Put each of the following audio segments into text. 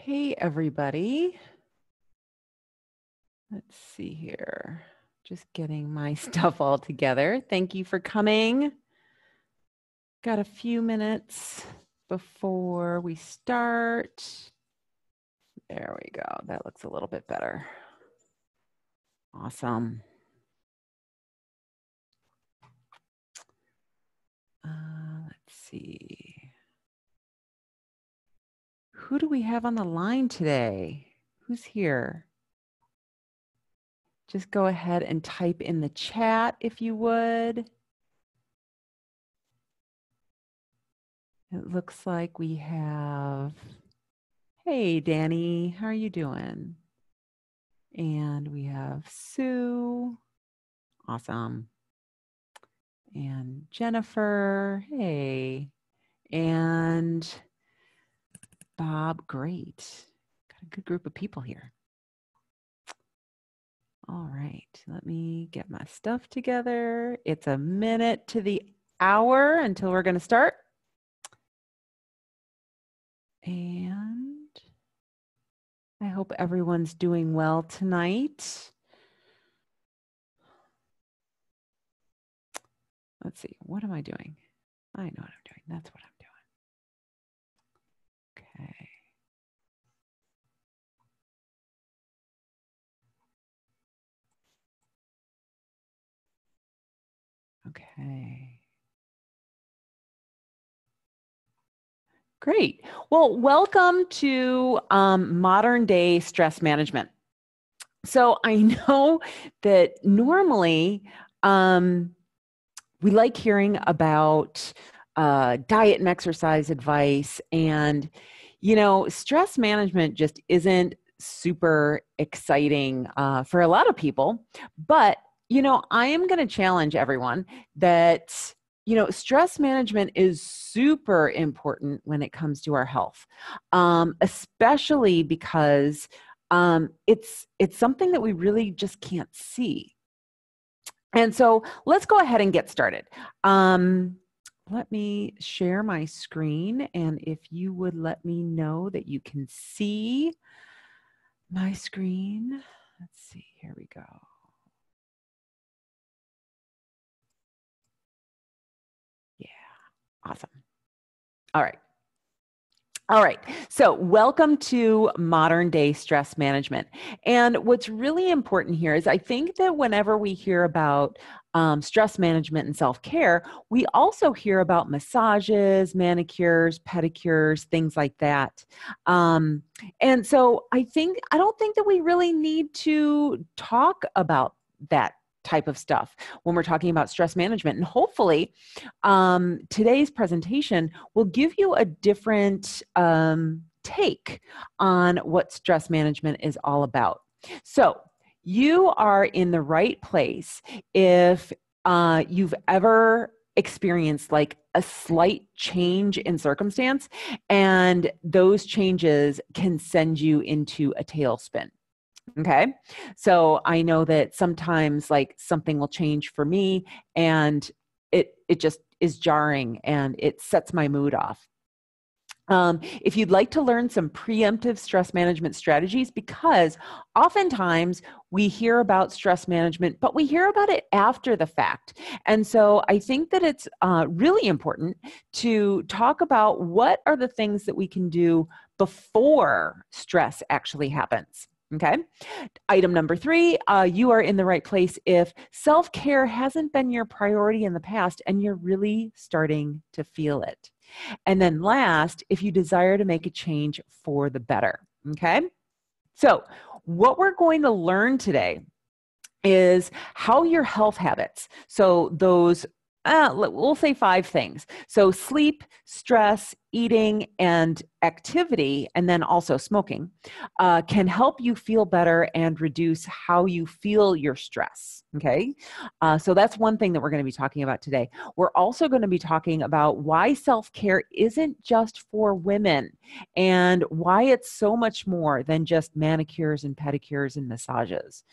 Hey, everybody. Let's see here. Just getting my stuff all together. Thank you for coming. Got a few minutes before we start. There we go. That looks a little bit better. Awesome. Let's see. Who do we have on the line today? Who's here? Just go ahead and type in the chat if you would. It looks like we have, hey, Danny, how are you doing? And we have Sue, awesome. And Jennifer, hey. And Bob, great. Got a good group of people here. All right, let me get my stuff together. It's a minute to the hour until we're going to start. And I hope everyone's doing well tonight. Let's see, what am I doing? I know what I'm doing. That's what I'm doing. Okay. Okay. Great. Well, welcome to modern day stress management. So I know that normally we like hearing about diet and exercise advice, and stress management just isn't super exciting for a lot of people. But I am going to challenge everyone that stress management is super important when it comes to our health, especially because it's something that we really just can't see. And so let's go ahead and get started. Let me share my screen, and if you would let me know that you can see my screen. Let's see, here we go. Yeah, awesome. All right. All right, so welcome to modern day stress management. And what's really important here is I think that whenever we hear about stress management and self-care, we also hear about massages, manicures, pedicures, things like that. And so I don't think that we really need to talk about that type of stuff when we're talking about stress management. And hopefully today's presentation will give you a different take on what stress management is all about. So you are in the right place if you've ever experienced like a slight change in circumstance, and those changes can send you into a tailspin. Okay. So I know that sometimes like something will change for me and it just is jarring and it sets my mood off. If you'd like to learn some preemptive stress management strategies, because oftentimes we hear about stress management, but we hear about it after the fact. And so I think that it's really important to talk about what are the things that we can do before stress actually happens. Okay. Item number 3, you are in the right place if self-care hasn't been your priority in the past and you're really starting to feel it. And then last, if you desire to make a change for the better. Okay. So what we're going to learn today is how your health habits, so those we'll say 5 things. So sleep, stress, eating, and activity, and then also smoking, can help you feel better and reduce how you feel your stress. Okay. So that's one thing that we're going to be talking about today. We're also going to be talking about why self-care isn't just for women and why it's so much more than just manicures and pedicures and massages.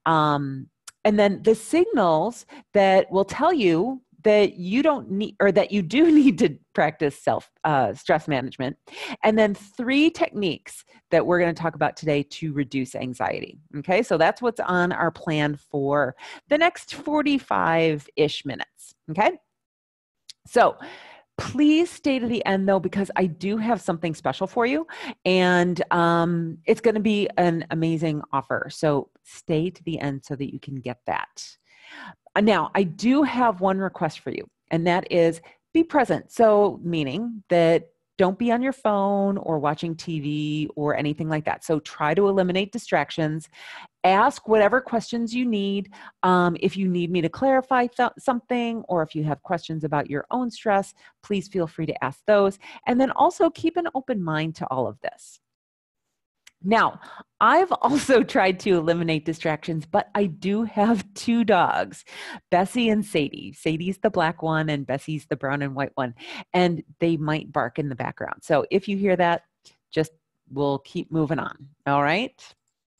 And then the signals that will tell you that you don't need, or that you do need to practice stress management. And then 3 techniques that we're going to talk about today to reduce anxiety. Okay, so that's what's on our plan for the next 45-ish minutes. Okay, so please stay to the end though, because I do have something special for you, and it's going to be an amazing offer. So stay to the end so that you can get that. Now, I do have one request for you, and that is be present. So meaning that don't be on your phone or watching TV or anything like that. So try to eliminate distractions. Ask whatever questions you need. If you need me to clarify something, or if you have questions about your own stress, please feel free to ask those. And then also keep an open mind to all of this. Now, I've also tried to eliminate distractions, but I do have 2 dogs, Bessie and Sadie. Sadie's the black one and Bessie's the brown and white one, and they might bark in the background. So if you hear that, just we'll keep moving on. All right.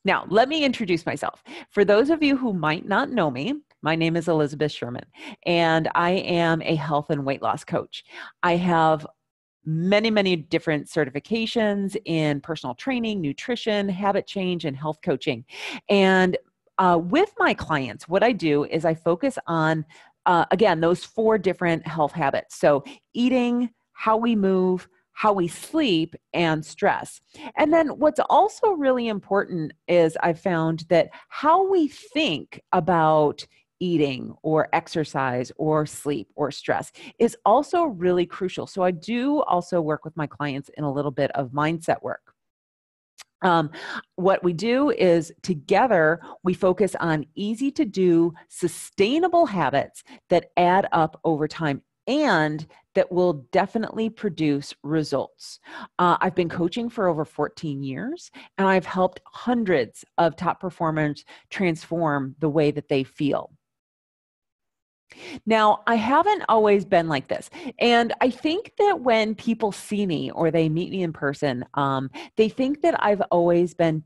Now, let me introduce myself. For those of you who might not know me, my name is Elizabeth Sherman, and I am a health and weight loss coach. I have many, many different certifications in personal training, nutrition, habit change, and health coaching. And with my clients, what I do is I focus on, again, those 4 different health habits. So eating, how we move, how we sleep, and stress. And then what's also really important is I've found that how we think about eating or exercise or sleep or stress is also really crucial. So I do also work with my clients in a little bit of mindset work. What we do is together, we focus on easy to do, sustainable habits that add up over time and that will definitely produce results. I've been coaching for over 14 years, and I've helped hundreds of top performers transform the way that they feel. Now, I haven't always been like this. And I think that when people see me or they meet me in person, they think that I've always been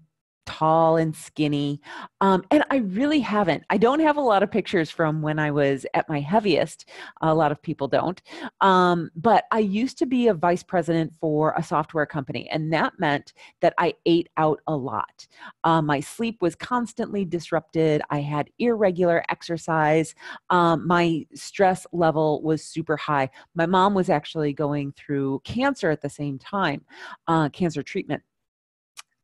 tall and skinny. And I really haven't. I don't have a lot of pictures from when I was at my heaviest. A lot of people don't. But I used to be a vice president for a software company, and that meant that I ate out a lot. My sleep was constantly disrupted. I had irregular exercise. My stress level was super high. My mom was actually going through cancer at the same time, cancer treatment.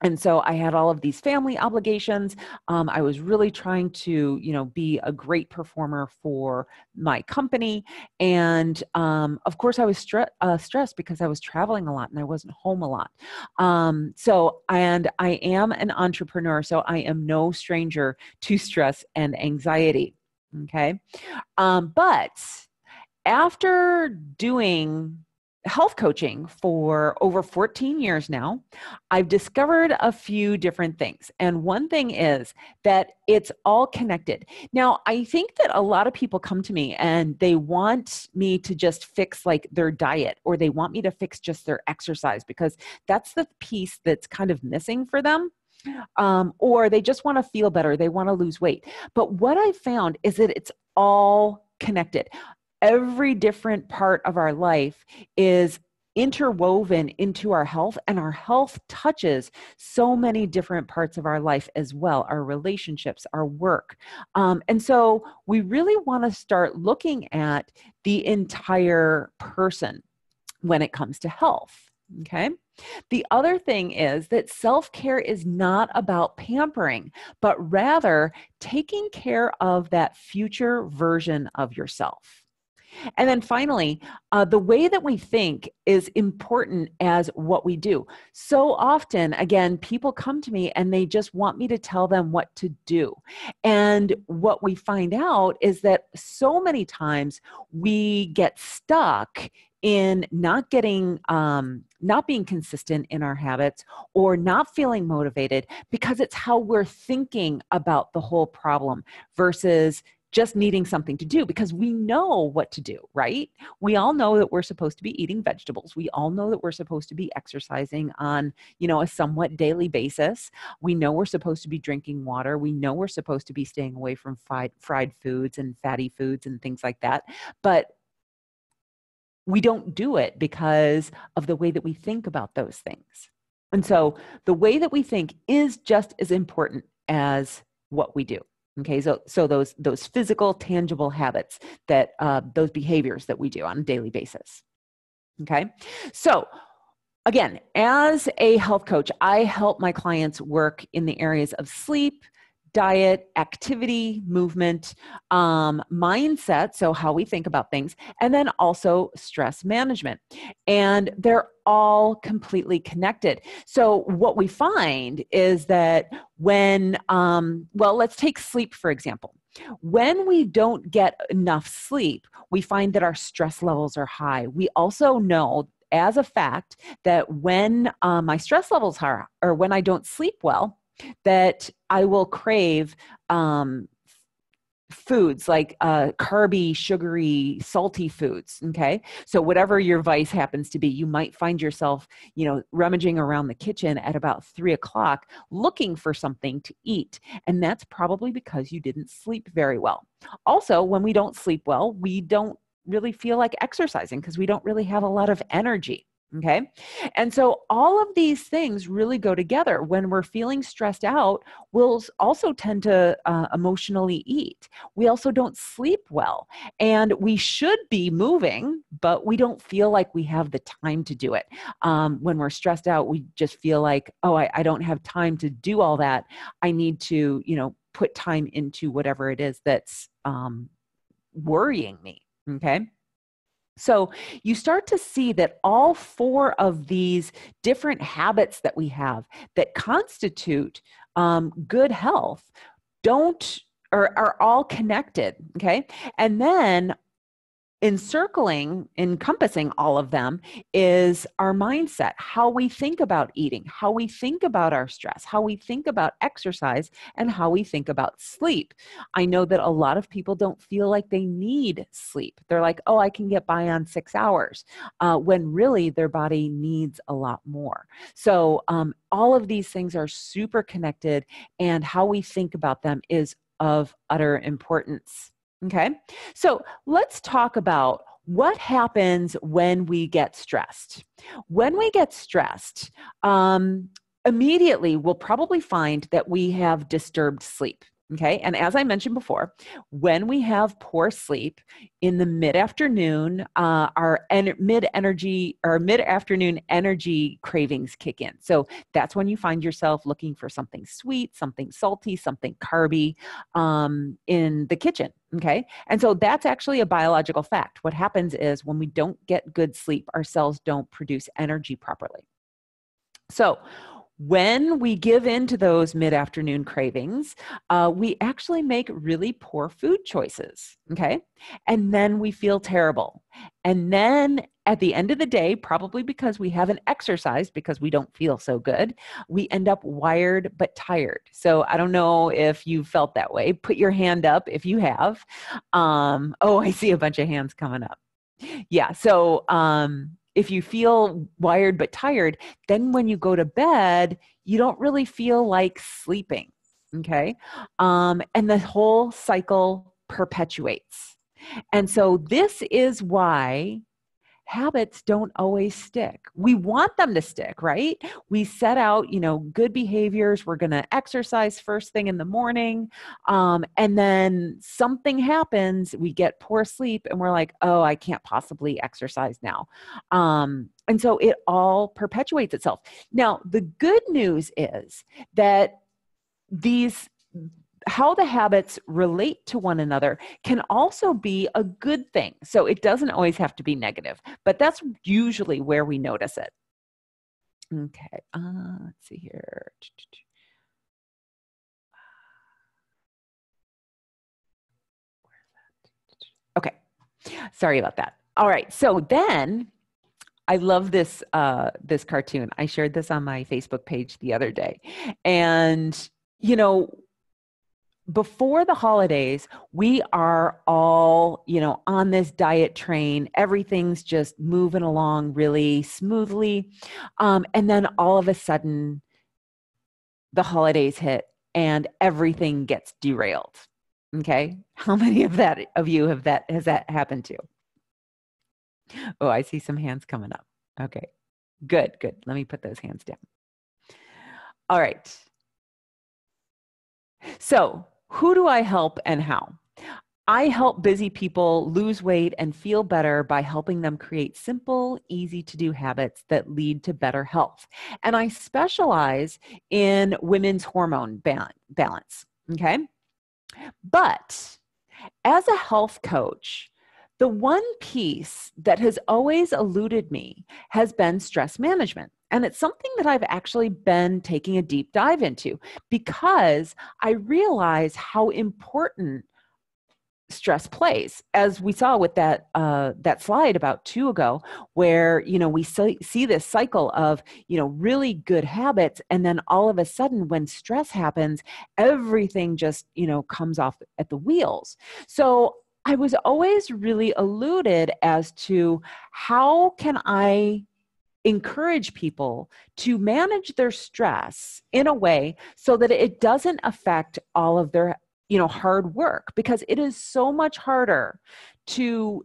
And so I had all of these family obligations. I was really trying to, be a great performer for my company. And of course, I was stressed because I was traveling a lot and I wasn't home a lot. And I am an entrepreneur, so I am no stranger to stress and anxiety. Okay. But after doing health coaching for over 14 years now, I've discovered a few different things. And one thing is that it's all connected. Now, I think that a lot of people come to me and they want me to just fix like their diet, or they want me to fix just their exercise, because that's the piece that's kind of missing for them. Or they just want to feel better. They want to lose weight. But what I found is that it's all connected. Every different part of our life is interwoven into our health, and our health touches so many different parts of our life as well, our relationships, our work. And so we really want to start looking at the entire person when it comes to health. Okay. The other thing is that self-care is not about pampering, but rather taking care of that future version of yourself. And then finally, the way that we think is important as what we do. So often, again, people come to me and they just want me to tell them what to do. And what we find out is that so many times we get stuck in not being consistent in our habits, or not feeling motivated, because it's how we're thinking about the whole problem versus just needing something to do, because we know what to do, right? We all know that we're supposed to be eating vegetables. We all know that we're supposed to be exercising on, a somewhat daily basis. We know we're supposed to be drinking water. We know we're supposed to be staying away from fried foods and fatty foods and things like that. But we don't do it because of the way that we think about those things. And so the way that we think is just as important as what we do. Okay, so those physical, tangible habits, that those behaviors that we do on a daily basis. Okay, so again, as a health coach, I help my clients work in the areas of sleep, diet, activity, movement, mindset, so how we think about things, and then also stress management. And they're all completely connected. So what we find is that when, let's take sleep, for example. When we don't get enough sleep, we find that our stress levels are high. We also know as a fact that when my stress levels are, or when I don't sleep well, that I will crave foods like carby, sugary, salty foods. Okay. So whatever your vice happens to be, you might find yourself, rummaging around the kitchen at about 3:00 looking for something to eat. And that's probably because you didn't sleep very well. Also, when we don't sleep well, we don't really feel like exercising because we don't really have a lot of energy. Okay. And so all of these things really go together. When we're feeling stressed out, we'll also tend to emotionally eat. We also don't sleep well, and we should be moving, but we don't feel like we have the time to do it. When we're stressed out, we just feel like, oh, I don't have time to do all that. I need to, put time into whatever it is that's worrying me. Okay. So you start to see that all four of these different habits that we have that constitute good health don't, or are all connected. Okay. And then encompassing all of them is our mindset, how we think about eating, how we think about our stress, how we think about exercise, and how we think about sleep. I know that a lot of people don't feel like they need sleep. They're like, oh, I can get by on 6 hours, when really their body needs a lot more. So all of these things are super connected, and how we think about them is of utter importance. Okay, so let's talk about what happens when we get stressed. When we get stressed, immediately we'll probably find that we have disturbed sleep. Okay, and as I mentioned before, when we have poor sleep in the mid-afternoon, our mid-afternoon energy cravings kick in. So that's when you find yourself looking for something sweet, something salty, something carby in the kitchen. Okay, and so that's actually a biological fact. What happens is when we don't get good sleep, our cells don't produce energy properly. So when we give in to those mid-afternoon cravings, we actually make really poor food choices, okay? And then we feel terrible. And then at the end of the day, probably because we haven't exercised, because we don't feel so good, we end up wired but tired. So I don't know if you felt that way. Put your hand up if you have. I see a bunch of hands coming up. Yeah, so if you feel wired but tired, then when you go to bed, you don't really feel like sleeping, okay? And the whole cycle perpetuates. And so this is why habits don't always stick. We want them to stick, right? We set out, good behaviors. We're going to exercise first thing in the morning. And then something happens, we get poor sleep, and we're like, oh, I can't possibly exercise now. And so it all perpetuates itself. Now, the good news is that how the habits relate to one another can also be a good thing. So it doesn't always have to be negative, but that's usually where we notice it. Okay, let's see here. Okay, sorry about that. All right, so then I love this this cartoon. I shared this on my Facebook page the other day, and before the holidays, we are all, on this diet train. Everything's just moving along really smoothly. And then all of a sudden, the holidays hit and everything gets derailed. Okay. How many of you has that happened to? Oh, I see some hands coming up. Okay. Good. Let me put those hands down. All right. So, who do I help and how? I help busy people lose weight and feel better by helping them create simple, easy to do habits that lead to better health. And I specialize in women's hormone balance. Okay. But as a health coach, the one piece that has always eluded me has been stress management. And it's something that I've actually been taking a deep dive into because I realize how important stress plays, as we saw with that slide about 2 ago, where we see this cycle of really good habits, and then all of a sudden, when stress happens, everything just comes off at the wheels. So I was always really eluded as to how can I encourage people to manage their stress in a way so that it doesn't affect all of their hard work, because it is so much harder to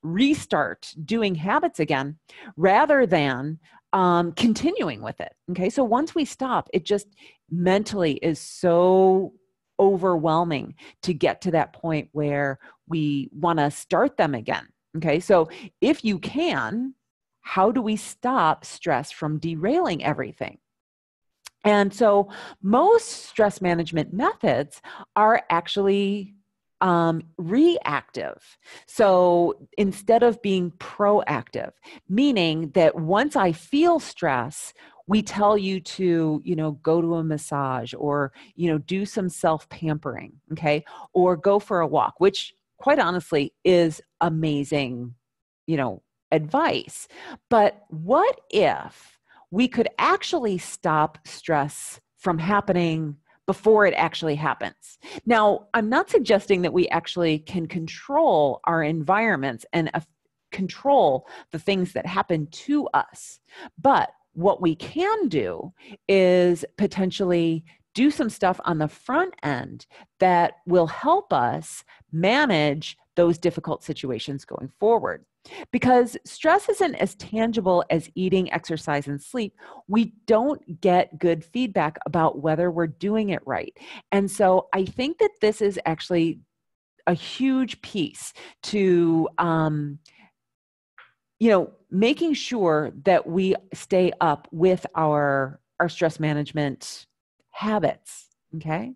restart doing habits again rather than continuing with it. Okay. So once we stop, it just mentally is so overwhelming to get to that point where we want to start them again. Okay. So if you can, how do we stop stress from derailing everything? And so most stress management methods are actually reactive. So instead of being proactive, meaning that once I feel stress, we tell you to, go to a massage or, do some self-pampering, okay? Or go for a walk, which quite honestly is amazing, advice. But what if we could actually stop stress from happening before it actually happens? Now, I'm not suggesting that we actually can control our environments and control the things that happen to us. But what we can do is potentially do some stuff on the front end that will help us manage those difficult situations going forward. Because stress isn't as tangible as eating, exercise, and sleep. We don't get good feedback about whether we're doing it right. And so I think that this is actually a huge piece to, making sure that we stay up with our stress management habits. Okay.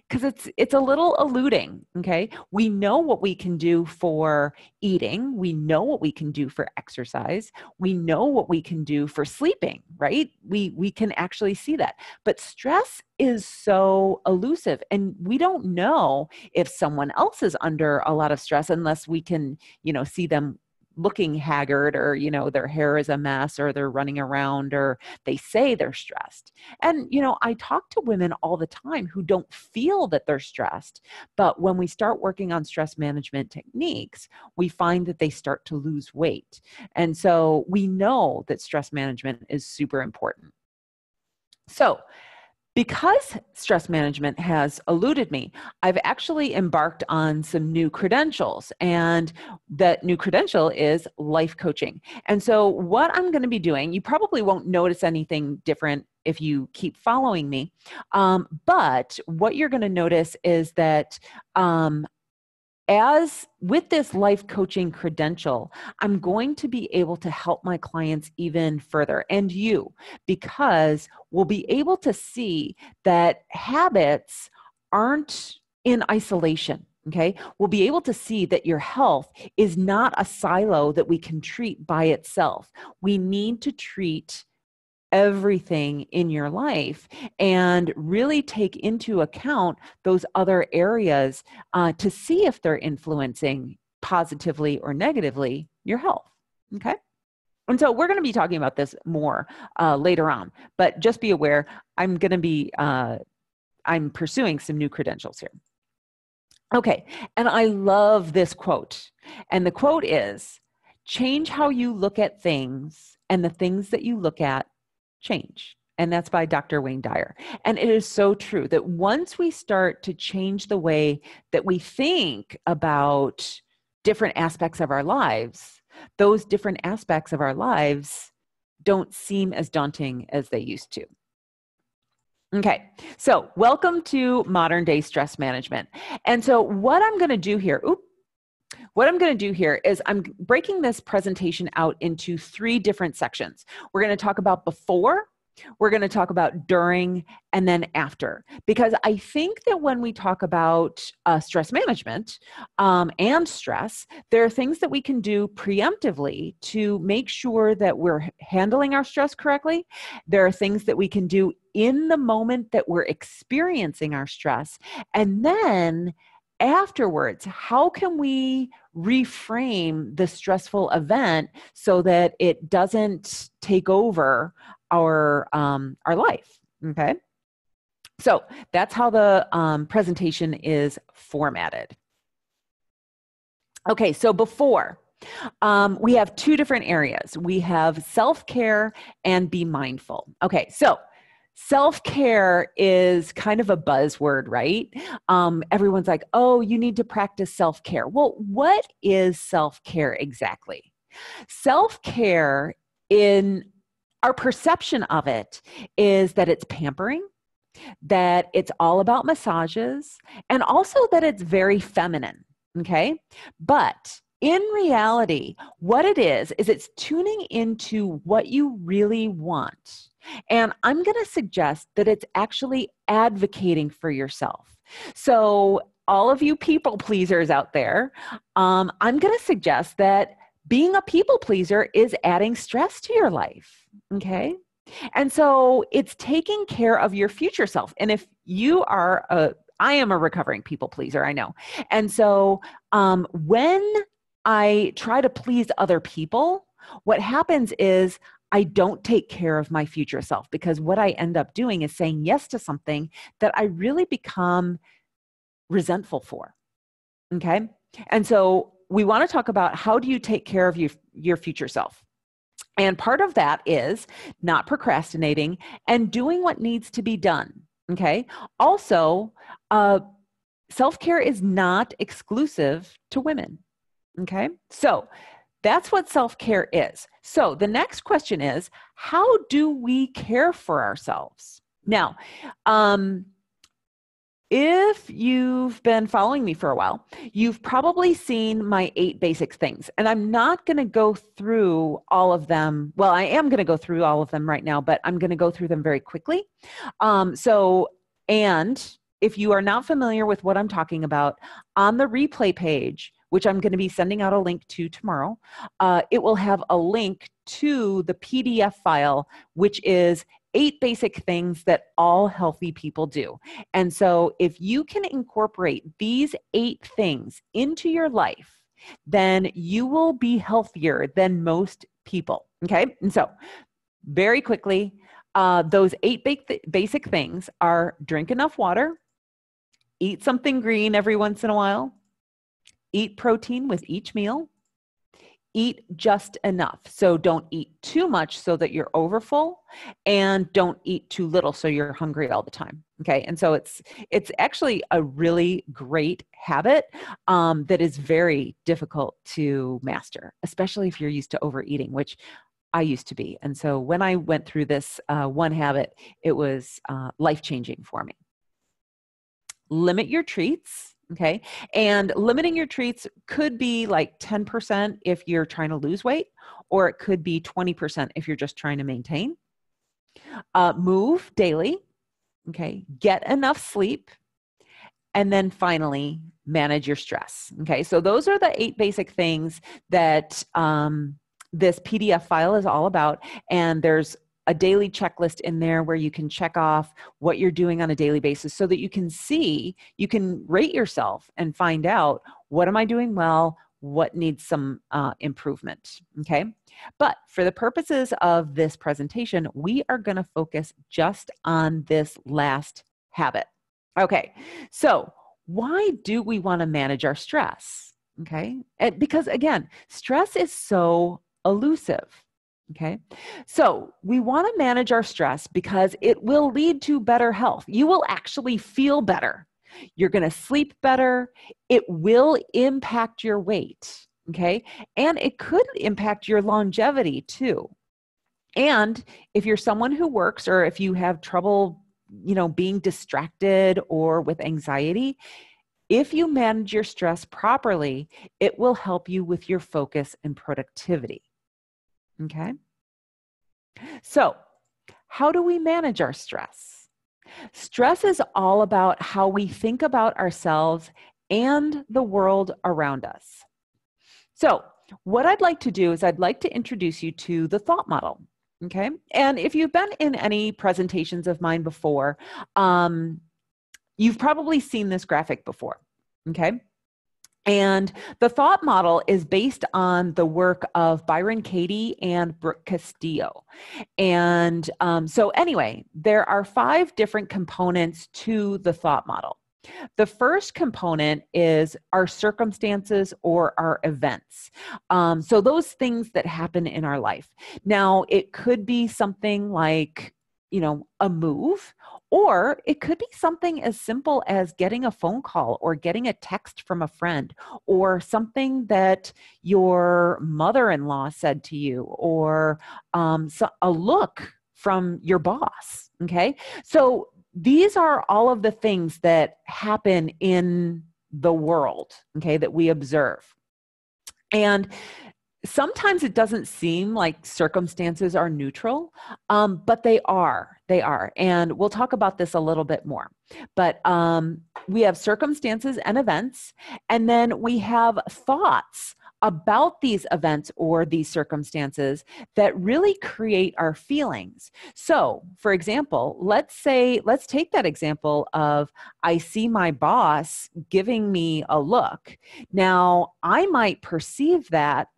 Because it's a little eluding, okay? We know what we can do for eating. We know what we can do for exercise. We know what we can do for sleeping, right? We can actually see that. But stress is so elusive, and we don't know if someone else is under a lot of stress unless we can, see them looking haggard, or their hair is a mess, or they're running around, or they say they're stressed. And I talk to women all the time who don't feel that they're stressed, but when we start working on stress management techniques, we find that they start to lose weight. And so we know that stress management is super important. So because stress management has eluded me, I've actually embarked on some new credentials, and that new credential is life coaching. And so what I'm going to be doing, you probably won't notice anything different if you keep following me, but what you're going to notice is that as with this life coaching credential, I'm going to be able to help my clients even further, and you, because we'll be able to see that habits aren't in isolation. Okay. We'll be able to see that your health is not a silo that we can treat by itself. We need to treat everything in your life and really take into account those other areas to see if they're influencing positively or negatively your health. Okay. And so we're going to be talking about this more later on, but just be aware, I'm going to be I'm pursuing some new credentials here. Okay, and I love this quote. And the quote is, change how you look at things, and the things that you look at change. And that's by Dr. Wayne Dyer. And it is so true that once we start to change the way that we think about different aspects of our lives, those different aspects of our lives don't seem as daunting as they used to. Okay, so welcome to modern day stress management. And so what I'm going to do here, is I'm breaking this presentation out into 3 different sections. We're going to talk about before, we're going to talk about during, and then after. Because I think that when we talk about stress management and stress, there are things that we can do preemptively to make sure that we're handling our stress correctly. There are things that we can do in the moment that we're experiencing our stress. And then afterwards, how can we reframe the stressful event so that it doesn't take over our life? Okay, so that's how the presentation is formatted. Okay, so before, we have 2 different areas. We have self-care and be mindful. Okay, so self-care is kind of a buzzword, right? Everyone's like, oh, you need to practice self-care. Well, what is self-care exactly? Self-care, in our perception of it, is that it's pampering, that it's all about massages, and also that it's very feminine, okay? But in reality, what it is it's tuning into what you really want. And I'm going to suggest that it's actually advocating for yourself. So all of you people pleasers out there, I'm going to suggest that being a people pleaser is adding stress to your life, okay? And so it's taking care of your future self. And if you are I am a recovering people pleaser, I know. And so when I try to please other people, what happens is I don't take care of my future self, because what I end up doing is saying yes to something that I really become resentful for. Okay. And so we want to talk about, how do you take care of your future self? And part of that is not procrastinating and doing what needs to be done. Okay. Also, self-care is not exclusive to women. Okay. So that's what self-care is. So the next question is, how do we care for ourselves? Now, if you've been following me for a while, you've probably seen my 8 basic things. And I'm not going to go through all of them. Well, I am going to go through all of them right now, but I'm going to go through them very quickly. And if you are not familiar with what I'm talking about, on the replay page, which I'm going to be sending out a link to tomorrow, it will have a link to the PDF file, which is 8 basic things that all healthy people do. And so if you can incorporate these 8 things into your life, then you will be healthier than most people. Okay. And so very quickly, those 8 basic things are: drink enough water, eat something green every once in a while, eat protein with each meal, eat just enough. So don't eat too much so that you're overfull, and don't eat too little so you're hungry all the time. Okay. And so it's actually a really great habit that is very difficult to master, especially if you're used to overeating, which I used to be. And so when I went through this one habit, it was life-changing for me. Limit your treats. Okay. And limiting your treats could be like 10% if you're trying to lose weight, or it could be 20% if you're just trying to maintain. Move daily. Okay. Get enough sleep. And then finally, manage your stress. Okay. So those are the 8 basic things that this PDF file is all about. And there's a daily checklist in there where you can check off what you're doing on a daily basis, so that you can see, you can rate yourself and find out, what am I doing well? What needs some improvement? Okay. But for the purposes of this presentation, we are going to focus just on this last habit. Okay, so why do we want to manage our stress? Okay, because again, stress is so elusive. Okay, so we want to manage our stress because it will lead to better health. You will actually feel better. You're going to sleep better. It will impact your weight. Okay, and it could impact your longevity too. And if you're someone who works or if you have trouble, being distracted or with anxiety, if you manage your stress properly, it will help you with your focus and productivity. Okay? So, how do we manage our stress? Stress is all about how we think about ourselves and the world around us. So, what I'd like to do is I'd like to introduce you to the thought model. Okay. And if you've been in any presentations of mine before, you've probably seen this graphic before. Okay. And the thought model is based on the work of Byron Katie and Brooke Castillo. And so, anyway, there are 5 different components to the thought model. The first component is our circumstances or our events. So those things that happen in our life. Now, it could be something like, a move, or it could be something as simple as getting a phone call or getting a text from a friend, or something that your mother-in-law said to you, or a look from your boss. Okay. So these are all of the things that happen in the world, okay, that we observe. And sometimes it doesn't seem like circumstances are neutral, but they are. They are. And we'll talk about this a little bit more. But we have circumstances and events, and then we have thoughts about these events or these circumstances that really create our feelings. So, for example, let's take that example of I see my boss giving me a look. Now, I might perceive that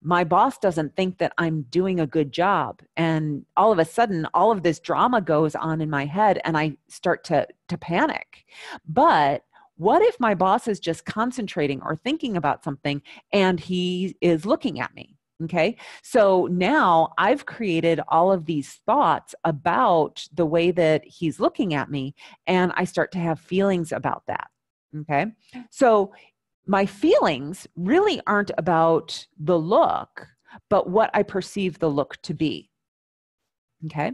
my boss doesn't think that I'm doing a good job. And all of a sudden, all of this drama goes on in my head and I start to panic. But what if my boss is just concentrating or thinking about something and he is looking at me? Okay. So now I've created all of these thoughts about the way that he's looking at me, and I start to have feelings about that. Okay. So my feelings really aren't about the look, but what I perceive the look to be. Okay.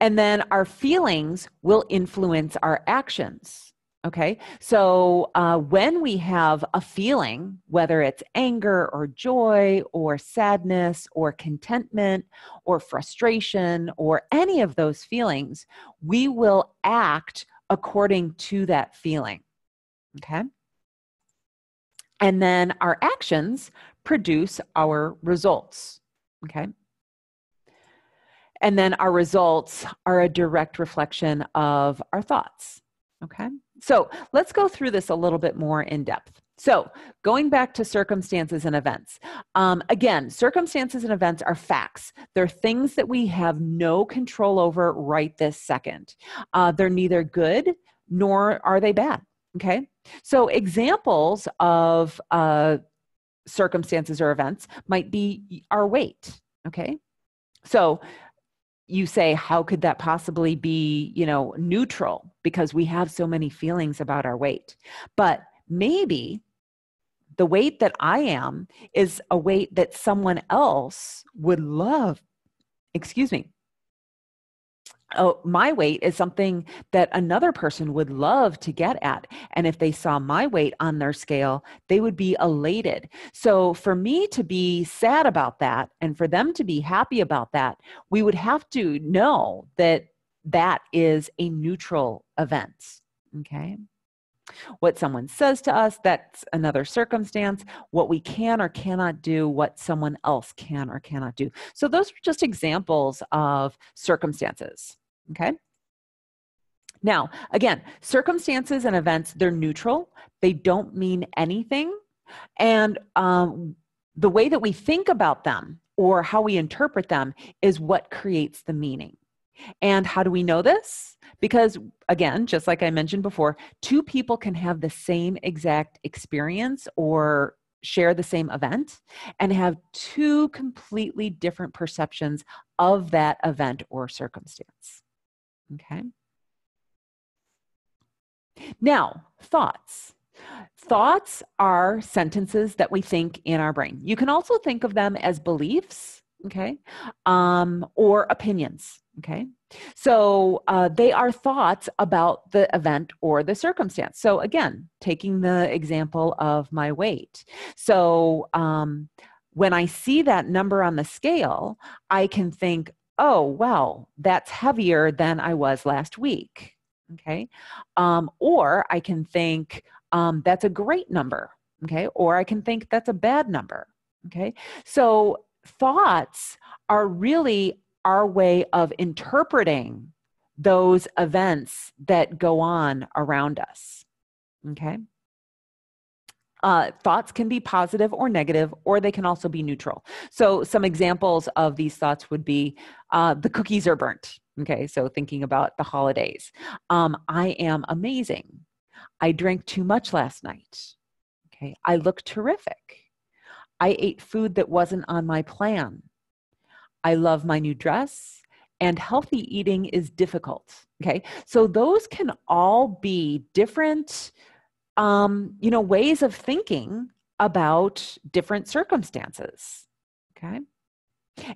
And then our feelings will influence our actions. Okay. So when we have a feeling, whether it's anger or joy or sadness or contentment or frustration or any of those feelings, we will act according to that feeling. Okay. And then our actions produce our results. Okay. And then our results are a direct reflection of our thoughts. Okay. So let's go through this a little bit more in depth. So going back to circumstances and events. Again, circumstances and events are facts. They're things that we have no control over right this second. They're neither good nor are they bad. Okay. So examples of circumstances or events might be our weight. Okay. So you say, how could that possibly be, neutral, because we have so many feelings about our weight? But maybe the weight that I am is a weight that someone else would love. Excuse me. Oh, my weight is something that another person would love to get at. And if they saw my weight on their scale, they would be elated. So for me to be sad about that and for them to be happy about that, we would have to know that that is a neutral event. Okay. What someone says to us, that's another circumstance. What we can or cannot do, what someone else can or cannot do. So those are just examples of circumstances. Okay. Now, again, circumstances and events, they're neutral. They don't mean anything. And the way that we think about them or how we interpret them is what creates the meaning. And how do we know this? Because again, just like I mentioned before, two people can have the same exact experience or share the same event and have two completely different perceptions of that event or circumstance. Okay. Now, thoughts. Thoughts are sentences that we think in our brain. You can also think of them as beliefs, okay, or opinions, okay. So they are thoughts about the event or the circumstance. So again, taking the example of my weight. So when I see that number on the scale, I can think, oh, well, that's heavier than I was last week. Okay. Or I can think, that's a great number. Okay. Or I can think that's a bad number. Okay. So thoughts are really our way of interpreting those events that go on around us. Okay. Thoughts can be positive or negative, or they can also be neutral. So some examples of these thoughts would be the cookies are burnt. Okay, so thinking about the holidays. I am amazing. I drank too much last night. Okay, I look terrific. I ate food that wasn't on my plan. I love my new dress. And healthy eating is difficult. Okay, so those can all be different ways of thinking about different circumstances. Okay.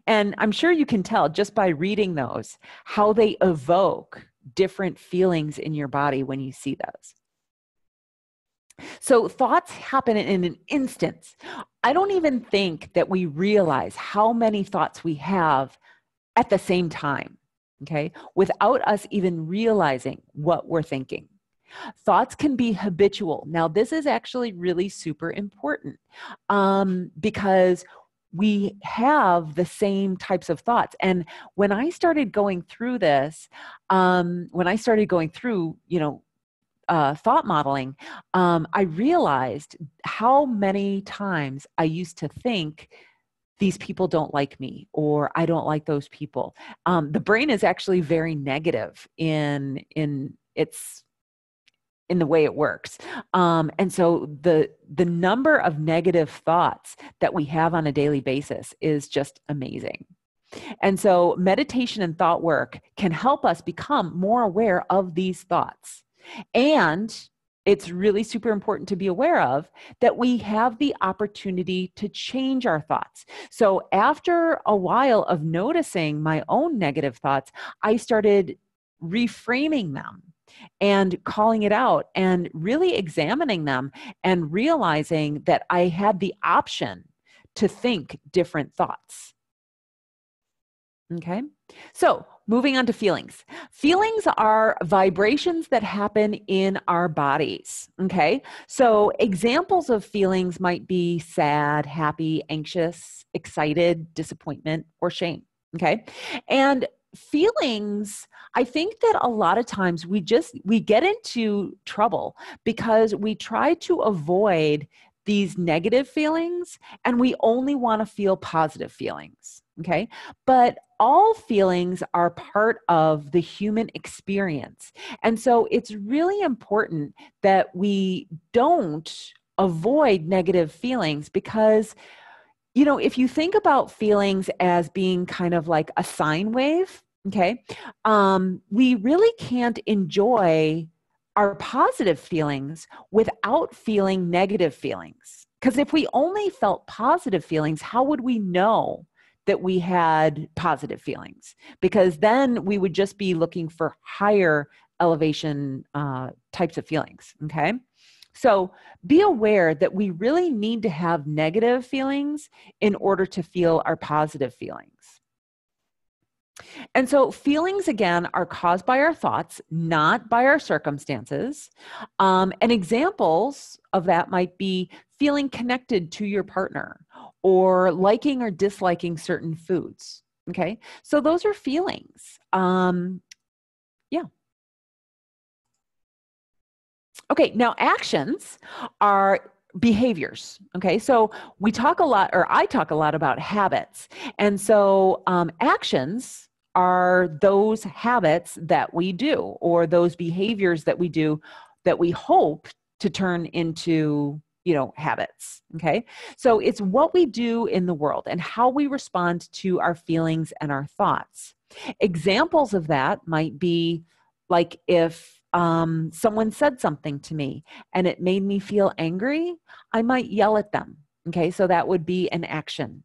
And I'm sure you can tell just by reading those how they evoke different feelings in your body when you see those. So thoughts happen in an instant. I don't even think that we realize how many thoughts we have at the same time, okay, without us even realizing what we're thinking. Thoughts can be habitual. Now, this is actually really super important because we have the same types of thoughts. And when I started going through this, thought modeling, I realized how many times I used to think, these people don't like me, or I don't like those people. The brain is actually very negative in the way it works. And so the number of negative thoughts that we have on a daily basis is just amazing. And so meditation and thought work can help us become more aware of these thoughts. And it's really super important to be aware of that we have the opportunity to change our thoughts. So after a while of noticing my own negative thoughts, I started reframing them and calling it out and really examining them and realizing that I had the option to think different thoughts. Okay. So moving on to feelings. Feelings are vibrations that happen in our bodies. Okay. So examples of feelings might be sad, happy, anxious, excited, disappointment, or shame. Okay. And feelings, I think that a lot of times we get into trouble because we try to avoid these negative feelings and we only want to feel positive feelings. Okay. But all feelings are part of the human experience. And so it's really important that we don't avoid negative feelings because, if you think about feelings as being kind of like a sine wave, okay, we really can't enjoy our positive feelings without feeling negative feelings. Because if we only felt positive feelings, how would we know that we had positive feelings? Because then we would just be looking for higher elevation types of feelings, okay? So be aware that we really need to have negative feelings in order to feel our positive feelings. And so feelings, again, are caused by our thoughts, not by our circumstances. And examples of that might be feeling connected to your partner or liking or disliking certain foods. Okay, so those are feelings. Yeah. Okay, now actions are behaviors. Okay, so we talk a lot, or I talk a lot about habits. And so actions are those habits that we do, or those behaviors that we do that we hope to turn into, habits. Okay. So it's what we do in the world and how we respond to our feelings and our thoughts. Examples of that might be like if someone said something to me and it made me feel angry, I might yell at them. Okay. So that would be an action.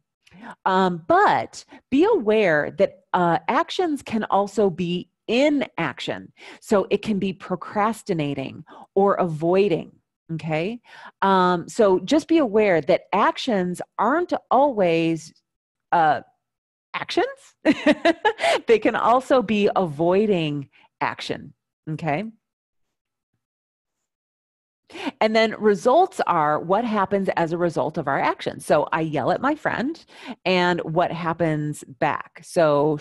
But be aware that actions can also be inaction. So it can be procrastinating or avoiding. Okay. So just be aware that actions aren't always actions. They can also be avoiding action. Okay. And then results are what happens as a result of our actions. So I yell at my friend, and what happens back? So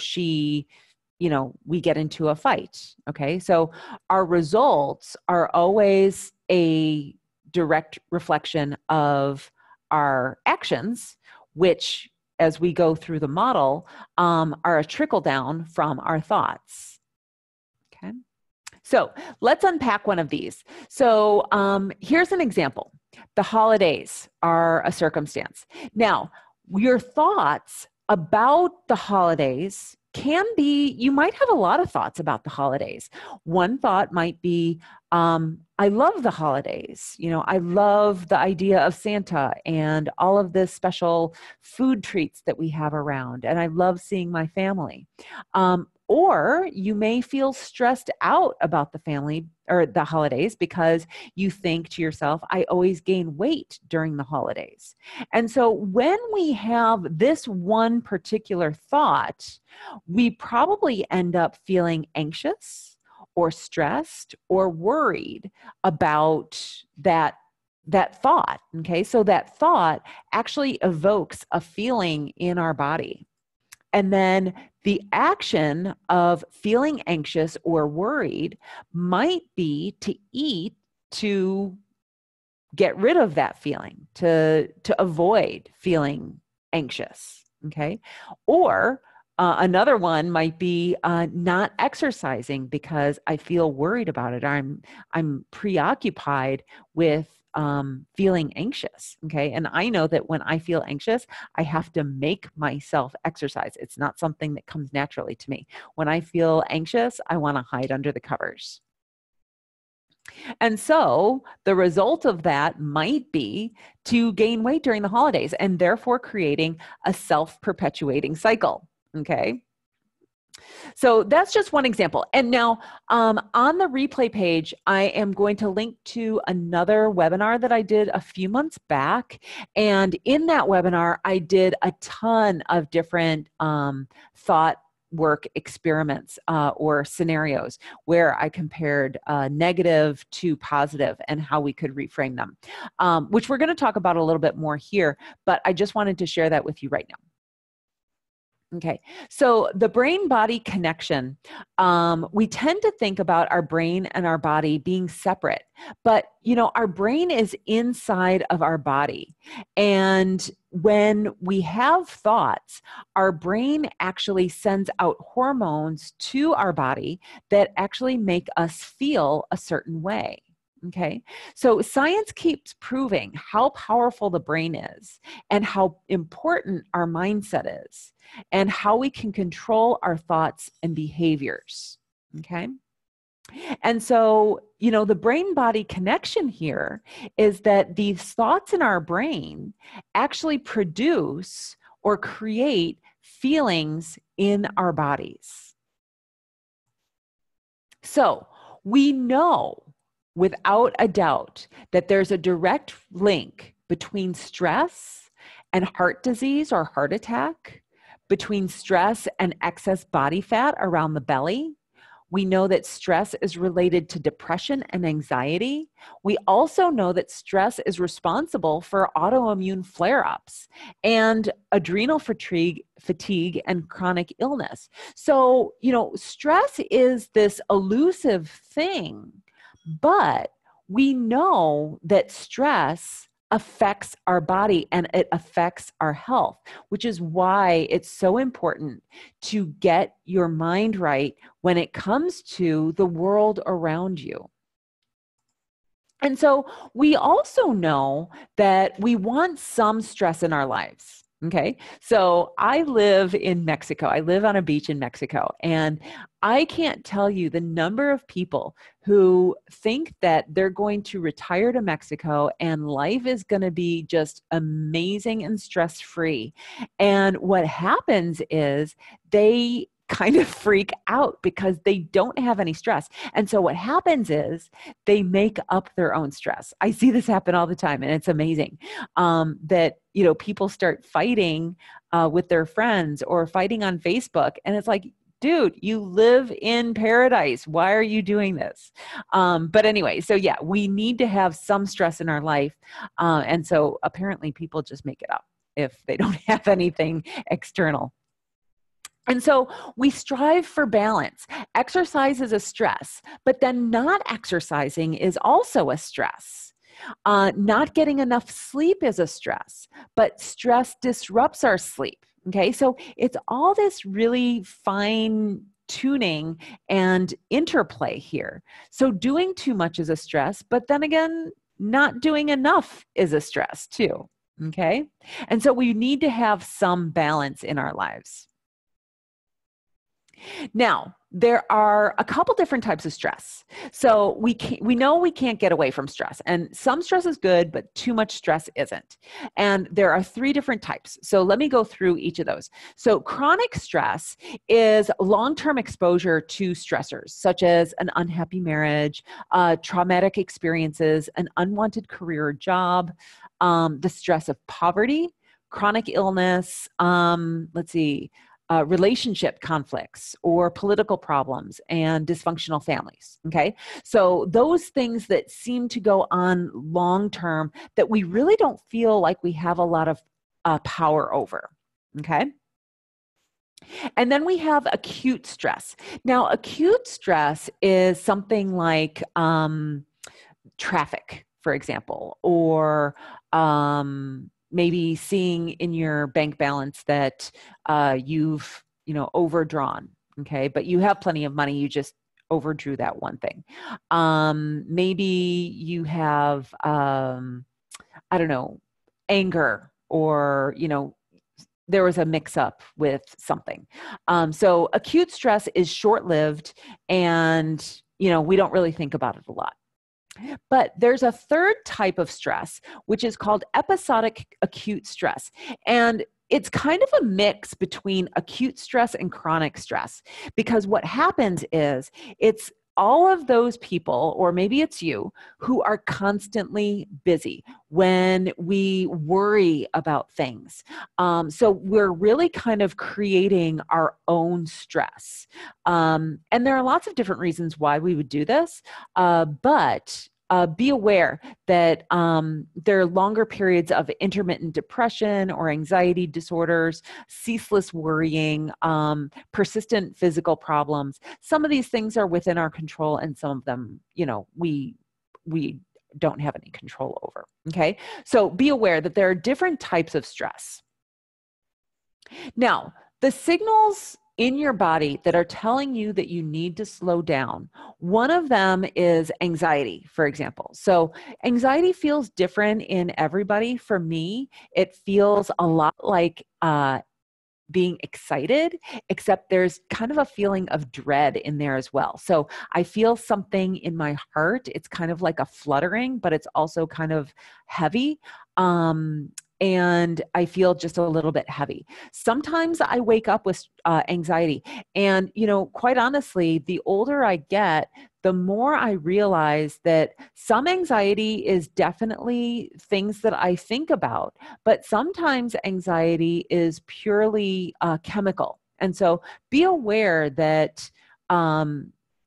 we get into a fight. Okay. So our results are always a direct reflection of our actions, which, as we go through the model, are a trickle down from our thoughts. Okay. So let's unpack one of these. So here's an example. The holidays are a circumstance. Now, your thoughts about the holidays can be, you might have a lot of thoughts about the holidays. One thought might be, I love the holidays. I love the idea of Santa and all of the special food treats that we have around. And I love seeing my family. Or you may feel stressed out about the family or the holidays because you think to yourself, I always gain weight during the holidays. And so when we have this one particular thought, we probably end up feeling anxious or stressed or worried about that thought. Okay. So that thought actually evokes a feeling in our body. And then the action of feeling anxious or worried might be to eat to get rid of that feeling, to avoid feeling anxious. Okay. Or another one might be not exercising because I feel worried about it. I'm preoccupied with feeling anxious. Okay. And I know that when I feel anxious, I have to make myself exercise. It's not something that comes naturally to me. When I feel anxious, I want to hide under the covers. And so the result of that might be to gain weight during the holidays and therefore creating a self-perpetuating cycle. Okay. So that's just one example. And now on the replay page, I am going to link to another webinar that I did a few months back. And in that webinar, I did a ton of different thought work experiments or scenarios where I compared negative to positive and how we could reframe them, which we're going to talk about a little bit more here, but I just wanted to share that with you right now. Okay, so the brain-body connection, we tend to think about our brain and our body being separate, but our brain is inside of our body. And when we have thoughts, our brain actually sends out hormones to our body that actually make us feel a certain way. Okay, so science keeps proving how powerful the brain is and how important our mindset is and how we can control our thoughts and behaviors. Okay. And so, the brain-body connection here is that these thoughts in our brain actually produce or create feelings in our bodies. So we know without a doubt that there's a direct link between stress and heart disease or heart attack, between stress and excess body fat around the belly. We know that stress is related to depression and anxiety. We also know that stress is responsible for autoimmune flare-ups and adrenal fatigue and chronic illness. So, stress is this elusive thing, but we know that stress affects our body and it affects our health, which is why it's so important to get your mind right when it comes to the world around you. And so we also know that we want some stress in our lives. Okay. So I live in Mexico. I live on a beach in Mexico. And I can't tell you the number of people who think that they're going to retire to Mexico and life is going to be just amazing and stress-free. And what happens is they kind of freak out because they don't have any stress. And so what happens is they make up their own stress. I see this happen all the time, and it's amazing that, people start fighting with their friends or fighting on Facebook. And it's like, dude, you live in paradise. Why are you doing this? But anyway, so yeah, we need to have some stress in our life. And so apparently people just make it up if they don't have anything external. And so we strive for balance. Exercise is a stress, but then not exercising is also a stress. Not getting enough sleep is a stress, but stress disrupts our sleep. Okay, so it's all this really fine tuning and interplay here. So doing too much is a stress, but then again, not doing enough is a stress too. Okay, and so we need to have some balance in our lives. Now, there are a couple different types of stress. So we know we can't get away from stress, and some stress is good, but too much stress isn't. And there are 3 different types. So let me go through each of those. So chronic stress is long-term exposure to stressors, such as an unhappy marriage, traumatic experiences, an unwanted career or job, the stress of poverty, chronic illness, relationship conflicts or political problems and dysfunctional families. Okay. So those things that seem to go on long term that we really don't feel like we have a lot of power over. Okay. And then we have acute stress. Now, acute stress is something like traffic, for example, or maybe seeing in your bank balance that you've overdrawn, okay, but you have plenty of money, you just overdrew that one thing. Maybe you have I don't know, anger, or there was a mix-up with something. So acute stress is short-lived, and we don't really think about it a lot. But there's a third type of stress, which is called episodic acute stress. And it's kind of a mix between acute stress and chronic stress, because what happens is it's all of those people, or maybe it's you, who are constantly busy when we worry about things. So we're really kind of creating our own stress. And there are lots of different reasons why we would do this, but be aware that there are longer periods of intermittent depression or anxiety disorders, ceaseless worrying, persistent physical problems. Some of these things are within our control, and some of them, we don't have any control over. Okay, so be aware that there are different types of stress. Now, the signals in your body that are telling you that you need to slow down, one of them is anxiety, for example. So anxiety feels different in everybody. For me, it feels a lot like being excited, except there's kind of a feeling of dread in there as well. So I feel something in my heart. It's kind of like a fluttering, but it's also kind of heavy. And I feel just a little bit heavy. Sometimes I wake up with anxiety. And, quite honestly, the older I get, the more I realize that some anxiety is definitely things that I think about, but sometimes anxiety is purely chemical. And so be aware that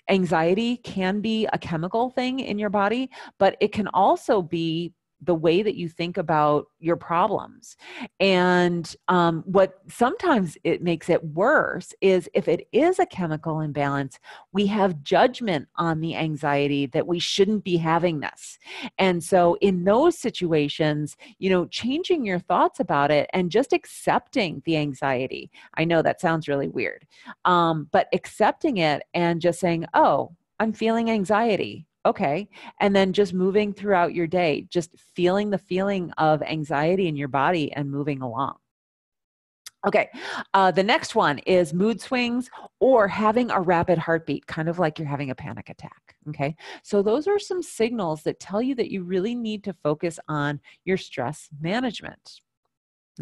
anxiety can be a chemical thing in your body, but it can also be the way that you think about your problems. And what sometimes it makes it worse is if it is a chemical imbalance, we have judgment on the anxiety that we shouldn't be having this. And so in those situations, changing your thoughts about it and just accepting the anxiety. I know that sounds really weird, but accepting it and just saying, oh, I'm feeling anxiety. Okay. And then just moving throughout your day, just feeling the feeling of anxiety in your body and moving along. Okay. The next one is mood swings or having a rapid heartbeat, kind of like you're having a panic attack. Okay. So those are some signals that tell you that you really need to focus on your stress management.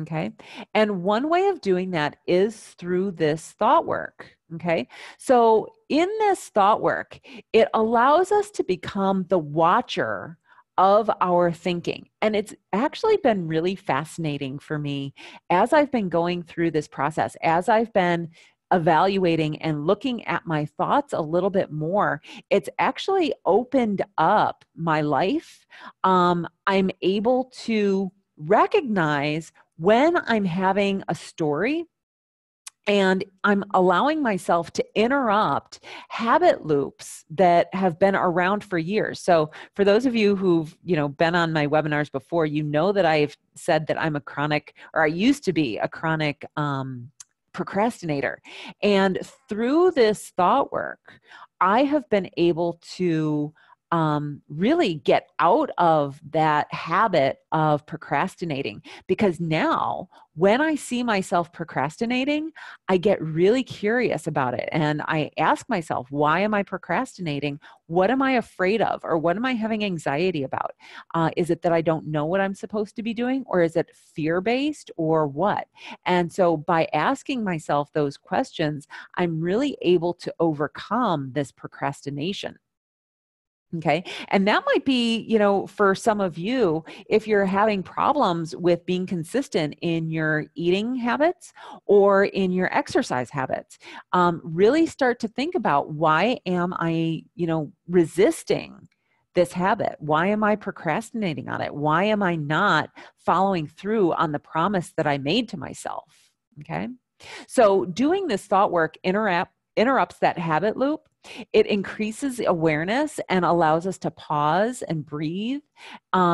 Okay. And one way of doing that is through this thought work. Okay. So in this thought work, it allows us to become the watcher of our thinking. And it's actually been really fascinating for me as I've been going through this process, as I've been evaluating and looking at my thoughts a little bit more. It's actually opened up my life. I'm able to recognize when I'm having a story and I'm allowing myself to interrupt habit loops that have been around for years. So for those of you who've, been on my webinars before, that I've said that I'm a chronic, or I used to be a chronic procrastinator. And through this thought work, I have been able to really get out of that habit of procrastinating, because now when I see myself procrastinating, I get really curious about it. And I ask myself, why am I procrastinating? What am I afraid of? Or what am I having anxiety about? Is it that I don't know what I'm supposed to be doing? Or is it fear-based or what? And so by asking myself those questions, I'm really able to overcome this procrastination. Okay. And that might be, for some of you, if you're having problems with being consistent in your eating habits or in your exercise habits, really start to think about, why am I, resisting this habit? Why am I procrastinating on it? Why am I not following through on the promise that I made to myself? Okay. So doing this thought work interrupts that habit loop. It increases awareness and allows us to pause and breathe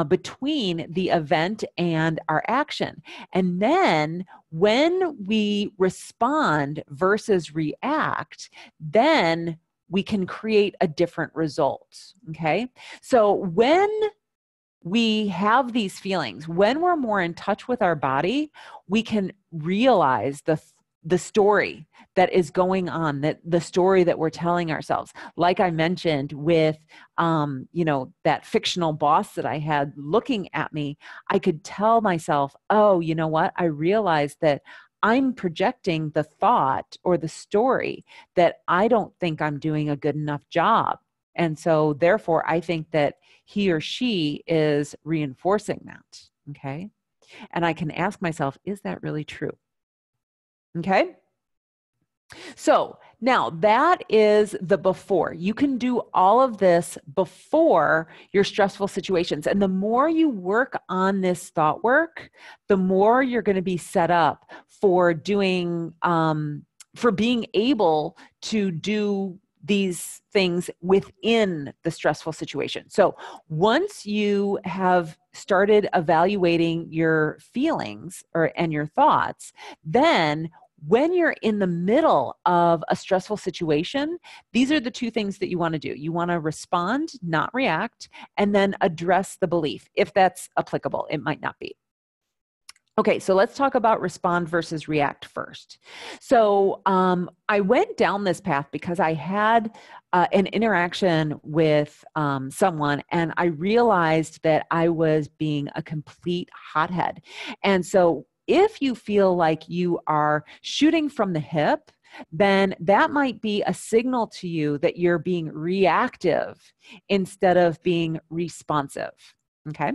between the event and our action. And then when we respond versus react, then we can create a different result. Okay. So when we have these feelings, when we're more in touch with our body, we can realize the story that is going on, that the story that we're telling ourselves. Like I mentioned with, that fictional boss that I had looking at me, I could tell myself, oh, you know what? I realized that I'm projecting the thought or the story that I don't think I'm doing a good enough job. And so therefore, I think that he or she is reinforcing that. Okay. And I can ask myself, is that really true? Okay. So now that is the before. You can do all of this before your stressful situations. And the more you work on this thought work, the more you're going to be set up for doing, for being able to do these things within the stressful situation. So once you have started evaluating your feelings and your thoughts, then when you're in the middle of a stressful situation, these are the two things that you want to do. You want to respond, not react, and then address the belief, if that's applicable. It might not be. Okay, so let's talk about respond versus react first. So I went down this path because I had an interaction with someone, and I realized that I was being a complete hothead. And so if you feel like you are shooting from the hip, then that might be a signal to you that you're being reactive instead of being responsive. Okay.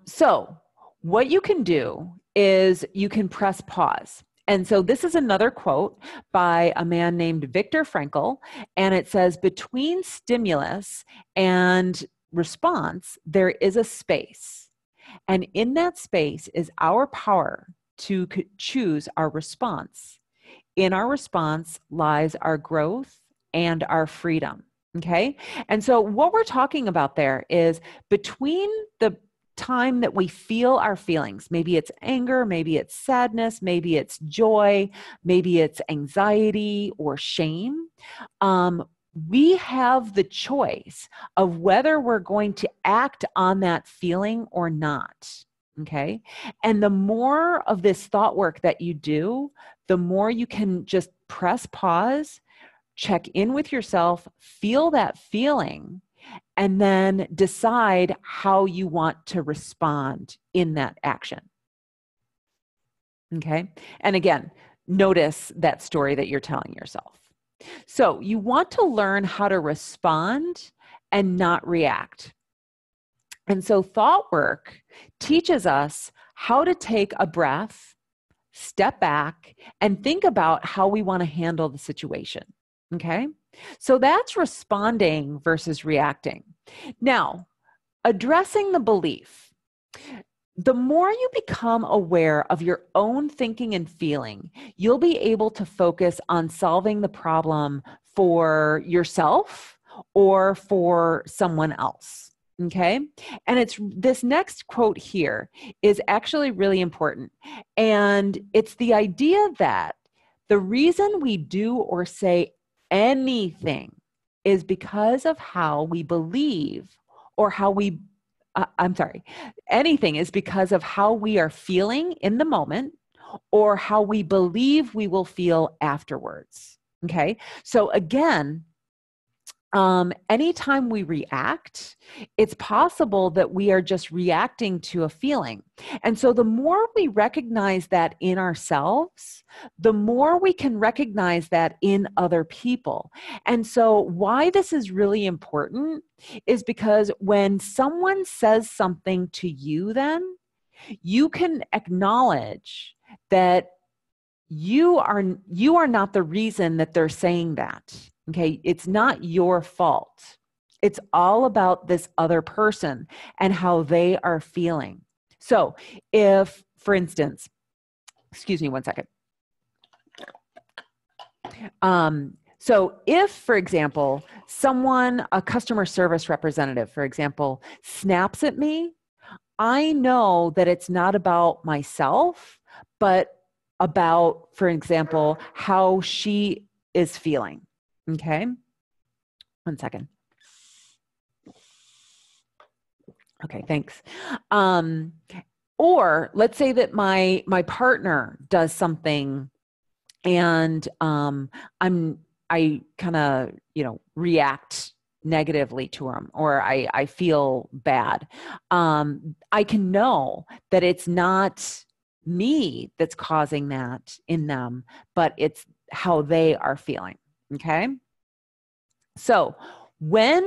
So what you can do is you can press pause. And so this is another quote by a man named Viktor Frankl, and it says, between stimulus and response, there is a space. And in that space is our power to choose our response. In our response lies our growth and our freedom. Okay. And so what we're talking about there is between the time that we feel our feelings, maybe it's anger, maybe it's sadness, maybe it's joy, maybe it's anxiety or shame. We have the choice of whether we're going to act on that feeling or not. Okay. And the more of this thought work that you do, the more you can just press pause, check in with yourself, feel that feeling, and then decide how you want to respond in that action. Okay. And again, notice that story that you're telling yourself. So you want to learn how to respond and not react. And so thought work teaches us how to take a breath, step back, and think about how we want to handle the situation. Okay? So that's responding versus reacting. Now, addressing the belief. The more you become aware of your own thinking and feeling, you'll be able to focus on solving the problem for yourself or for someone else. Okay. And it's this next quote here is actually really important. And it's the idea that the reason we do or say anything is because of how we believe or how we anything is because of how we are feeling in the moment or how we believe we will feel afterwards. Okay. So again, anytime we react, it's possible that we are just reacting to a feeling. And so the more we recognize that in ourselves, the more we can recognize that in other people. And so why this is really important is because when someone says something to you, then you can acknowledge that you are not the reason that they're saying that. Okay, it's not your fault. It's all about this other person and how they are feeling. So if, for instance, excuse me one second. So if, for example, a customer service representative, for example, snaps at me, I know that it's not about myself, but about, for example, how she is feeling. Okay. One second. Okay, thanks. Or let's say that my partner does something and I kind of, react negatively to him, or I feel bad. I can know that it's not me that's causing that in them, but it's how they are feeling. Okay. So when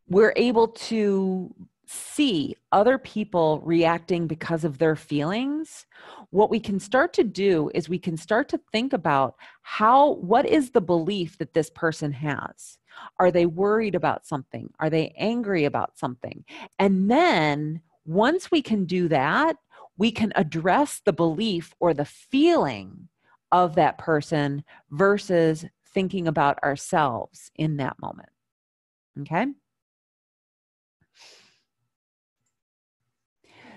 we're able to see other people reacting because of their feelings, what we can start to do is we can start to think about what is the belief that this person has? Are they worried about something? Are they angry about something? And then once we can do that, we can address the belief or the feeling of that person versus thinking about ourselves in that moment. Okay?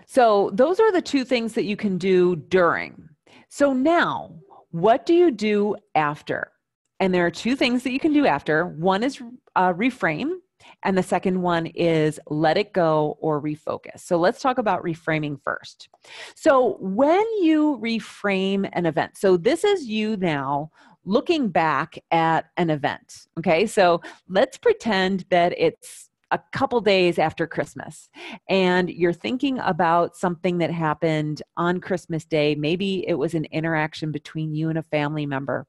So those are the two things that you can do during. So now, what do you do after? And there are two things that you can do after. One is reframe, and the second one is let it go or refocus. So let's talk about reframing first. So when you reframe an event, so this is you now looking back at an event. Okay, so let's pretend that it's a couple days after Christmas and you're thinking about something that happened on Christmas Day. Maybe it was an interaction between you and a family member.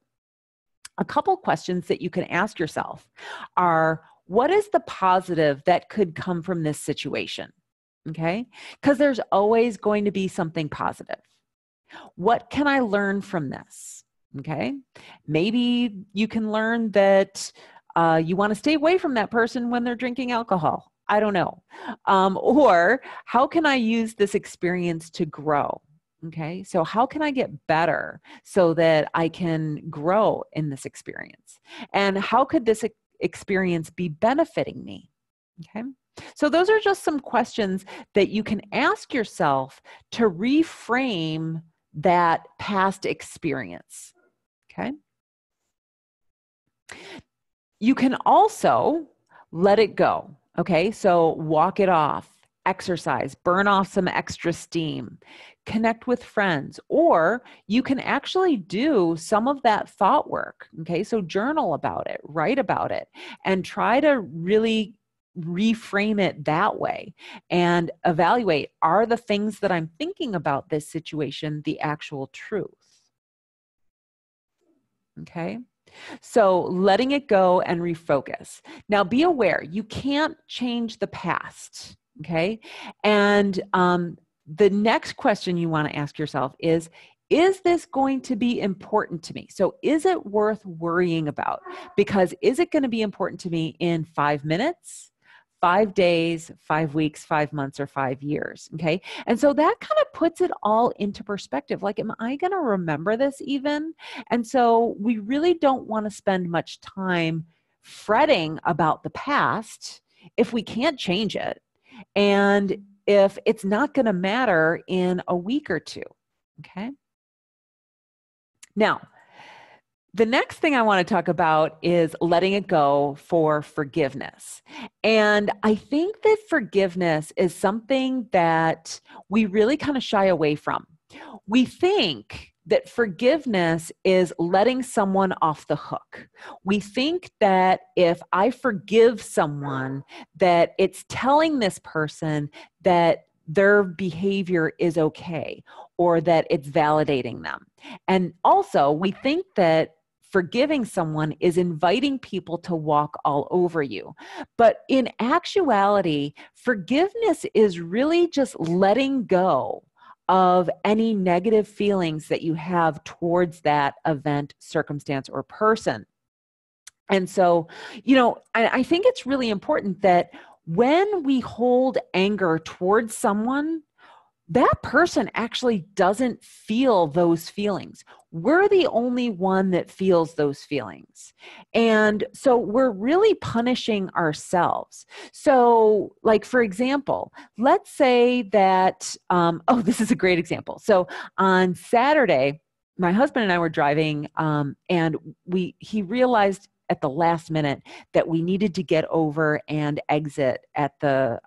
A couple questions that you can ask yourself are, what is the positive that could come from this situation? Okay, because there's always going to be something positive. What can I learn from this? Okay. Maybe you can learn that you want to stay away from that person when they're drinking alcohol. I don't know. Or how can I use this experience to grow? Okay. So how can I get better so that I can grow in this experience? And how could this experience be benefiting me? Okay. So those are just some questions that you can ask yourself to reframe that past experience. Okay. You can also let it go. Okay. So walk it off, exercise, burn off some extra steam, connect with friends, or you can actually do some of that thought work. Okay. So journal about it, write about it, and try to really reframe it that way and evaluate, are the things that I'm thinking about this situation the actual truth? Okay. So letting it go and refocus. Now be aware, you can't change the past. Okay. And the next question you want to ask yourself is this going to be important to me? So is it worth worrying about? Because is it going to be important to me in 5 minutes, 5 days, 5 weeks, 5 months, or 5 years? Okay. And so that kind of puts it all into perspective. Like, am I going to remember this even? And so we really don't want to spend much time fretting about the past if we can't change it, and if it's not going to matter in a week or two. Okay. Now, the next thing I want to talk about is letting it go for forgiveness. And I think that forgiveness is something that we really kind of shy away from. We think that forgiveness is letting someone off the hook. We think that if I forgive someone, that it's telling this person that their behavior is okay, or that it's validating them. And also, we think that forgiving someone is inviting people to walk all over you. But in actuality, forgiveness is really just letting go of any negative feelings that you have towards that event, circumstance, or person. And so, I think it's really important that when we hold anger towards someone, that person actually doesn't feel those feelings. We're the only one that feels those feelings. And so we're really punishing ourselves. So, like, for example, let's say that, this is a great example. So on Saturday, my husband and I were driving, and he realized at the last minute that we needed to get over and exit at the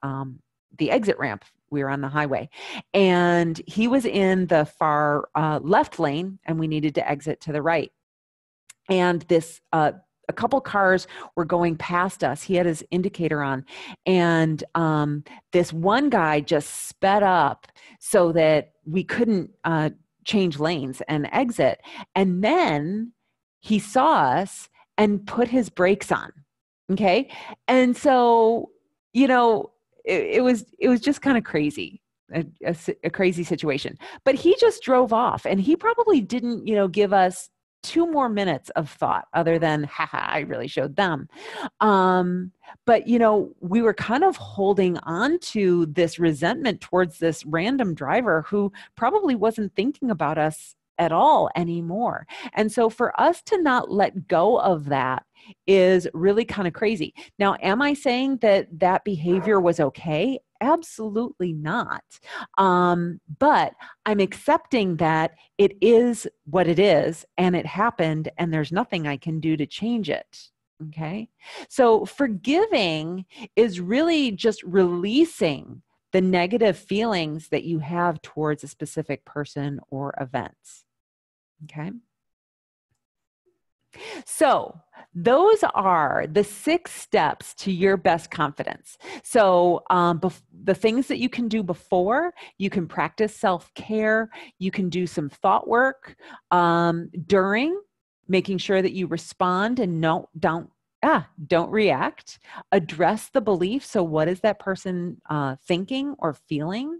exit ramp. We were on the highway, and he was in the far left lane, and we needed to exit to the right. And a couple cars were going past us. He had his indicator on, and this one guy just sped up so that we couldn't change lanes and exit. And then he saw us and put his brakes on. Okay. And so, it was just kind of crazy, a crazy situation. But he just drove off, and he probably didn't, give us 2 more minutes of thought other than, haha, I really showed them. But, we were kind of holding on to this resentment towards this random driver who probably wasn't thinking about us at all anymore. And so for us to not let go of that is really kind of crazy. Now, am I saying that that behavior was okay? Absolutely not. But I'm accepting that it is what it is, and it happened, and there's nothing I can do to change it. Okay. So forgiving is really just releasing the negative feelings that you have towards a specific person or events. Okay. So those are the 6 steps to your best confidence. So the things that you can do before, you can practice self-care, you can do some thought work during, making sure that you respond and don't react. Address the belief. So what is that person thinking or feeling?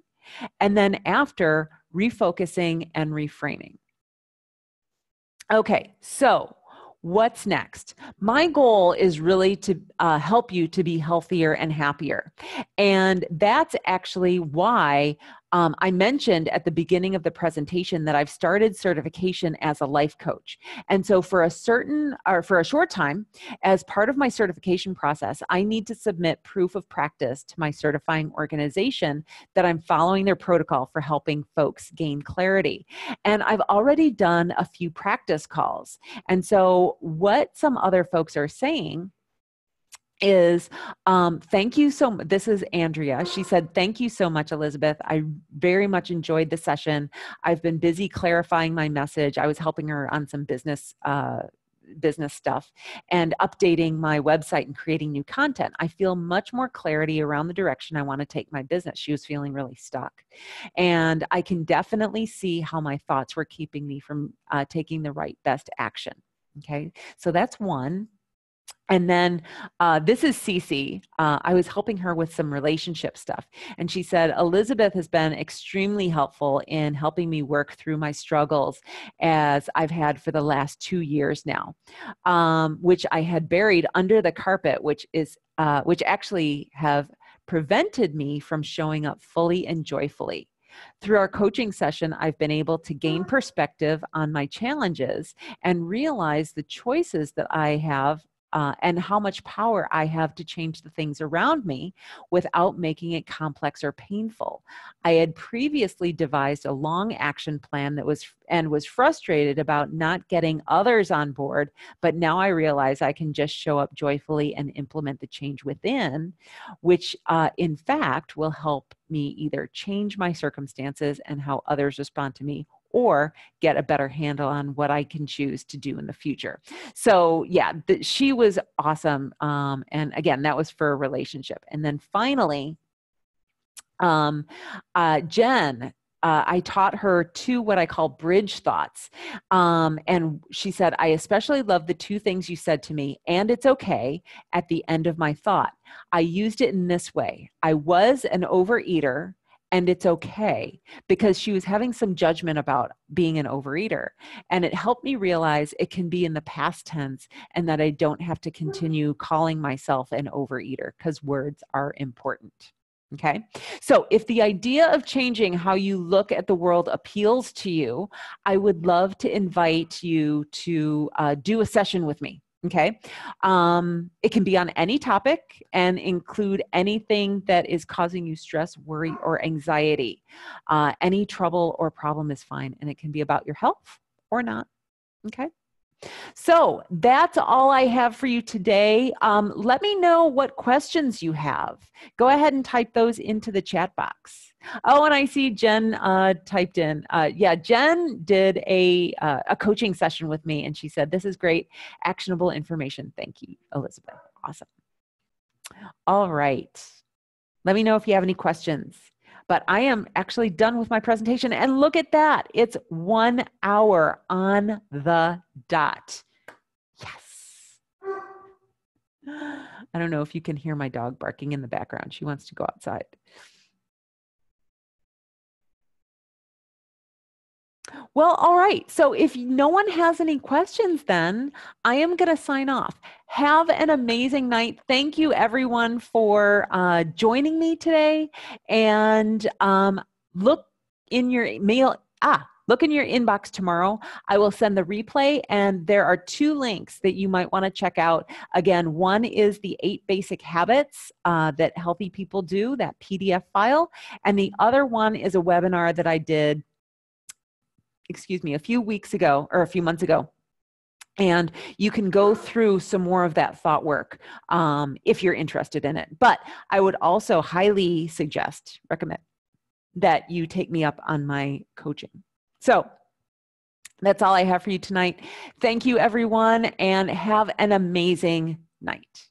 And then after, refocusing, and reframing. Okay, so what's next? My goal is really to help you to be healthier and happier. And that's actually why I mentioned at the beginning of the presentation that I've started certification as a life coach. And so for a short time, as part of my certification process, I need to submit proof of practice to my certifying organization that I'm following their protocol for helping folks gain clarity. And I've already done a few practice calls. And so what some other folks are saying is thank you so much. This is Andrea. She said, thank you so much, Elizabeth. I very much enjoyed the session. I've been busy clarifying my message. I was helping her on some business stuff and updating my website and creating new content. I feel much more clarity around the direction I want to take my business. She was feeling really stuck. And I can definitely see how my thoughts were keeping me from taking the right best action. Okay, so that's one. And then this is Cece. I was helping her with some relationship stuff. And she said, Elizabeth has been extremely helpful in helping me work through my struggles as I've had for the last 2 years now, which I had buried under the carpet, which actually have prevented me from showing up fully and joyfully. Through our coaching session, I've been able to gain perspective on my challenges and realize the choices that I have and how much power I have to change the things around me without making it complex or painful. I had previously devised a long action plan that was frustrated about not getting others on board, but now I realize I can just show up joyfully and implement the change within, which in fact will help me either change my circumstances and how others respond to me, or get a better handle on what I can choose to do in the future. So yeah, she was awesome. And again, that was for a relationship. And then finally, Jen, I taught her 2 what I call bridge thoughts. And she said, I especially love the 2 things you said to me, and it's okay, at the end of my thought. I used it in this way. I was an overeater, and it's okay, because she was having some judgment about being an overeater. And it helped me realize it can be in the past tense and that I don't have to continue calling myself an overeater, because words are important. Okay. So if the idea of changing how you look at the world appeals to you, I would love to invite you to do a session with me. Okay. It can be on any topic and include anything that is causing you stress, worry, or anxiety. Any trouble or problem is fine. And it can be about your health or not. Okay. So that's all I have for you today. Let me know what questions you have. Go ahead and type those into the chat box. Oh, and I see Jen typed in. Yeah, Jen did a coaching session with me, and she said, this is great, actionable information. Thank you, Elizabeth. Awesome. All right. Let me know if you have any questions. But I am actually done with my presentation. And look at that. It's 1 hour on the dot. Yes. I don't know if you can hear my dog barking in the background. She wants to go outside. Well, all right. So if no one has any questions, then I am going to sign off. Have an amazing night. Thank you, everyone, for joining me today. And look in your mail. Look in your inbox tomorrow. I will send the replay, and there are 2 links that you might want to check out. Again, one is the 8 basic habits that healthy people do, that PDF file. And the other one is a webinar that I did a few weeks ago or a few months ago. And you can go through some more of that thought work if you're interested in it. But I would also highly recommend that you take me up on my coaching. So that's all I have for you tonight. Thank you, everyone, and have an amazing night.